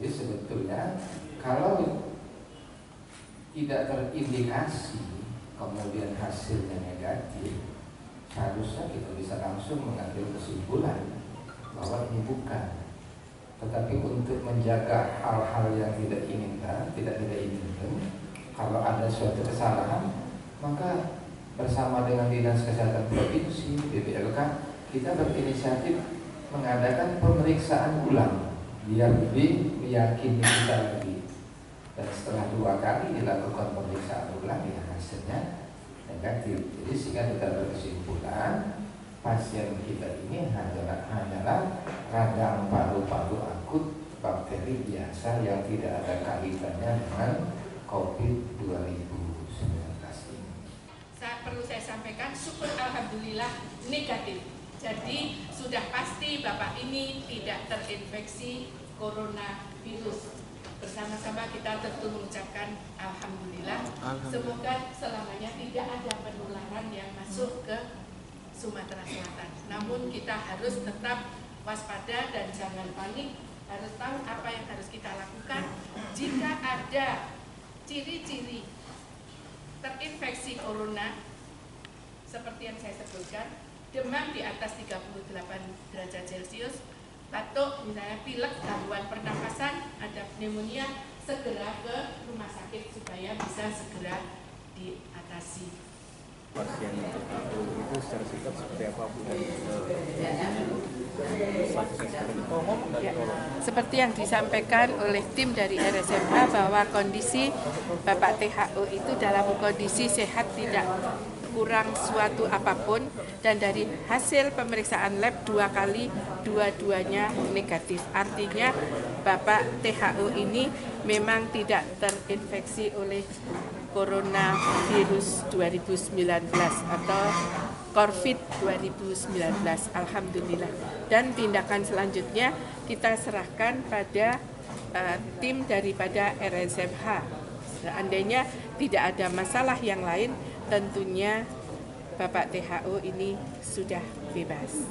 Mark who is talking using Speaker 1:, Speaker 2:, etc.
Speaker 1: Jadi sebetulnya kalau tidak terindikasi kemudian hasilnya negatif, seharusnya kita bisa langsung mengambil kesimpulan bahwa ini bukan. Tetapi untuk menjaga hal-hal yang tidak diinginkan, kalau ada suatu kesalahan, maka bersama dengan Dinas Kesehatan Provinsi, BPLK, kita berinisiatif mengadakan pemeriksaan ulang biar lebih meyakini kita lagi. Dan setelah 2 kali dilakukan pemeriksaan ulang, ya hasilnya negatif. Jadi sehingga kita berkesimpulan pasien kita ini hanyalah radang paru-paru akut bakteri biasa yang tidak ada kaitannya dengan COVID-2019 ini.
Speaker 2: Perlu saya sampaikan, syukur alhamdulillah negatif. Jadi sudah pasti Bapak ini tidak terinfeksi coronavirus. Bersama-sama kita tentu mengucapkan alhamdulillah. Semoga selamanya tidak ada penularan yang masuk ke Sumatera Selatan. Namun kita harus tetap waspada dan jangan panik. Harus tahu apa yang harus kita lakukan. Jika ada ciri-ciri terinfeksi corona seperti yang saya sebutkan, demam di atas 38 derajat Celcius, batuk, misalnya pilek, gangguan pernapasan, ada pneumonia, segera ke rumah sakit supaya bisa segera diatasi.
Speaker 3: Pasien THO itu secara singkat seperti apa, Bu?
Speaker 2: Seperti yang disampaikan oleh tim dari RSMH bahwa kondisi Bapak THO itu dalam kondisi sehat, tidak kurang suatu apapun, dan dari hasil pemeriksaan lab 2 kali, dua-duanya negatif. Artinya Bapak THO ini memang tidak terinfeksi oleh coronavirus 2019 atau COVID 2019, alhamdulillah. Dan tindakan selanjutnya kita serahkan pada tim daripada RSMH. Seandainya tidak ada masalah yang lain, tentunya Bapak THO ini sudah bebas.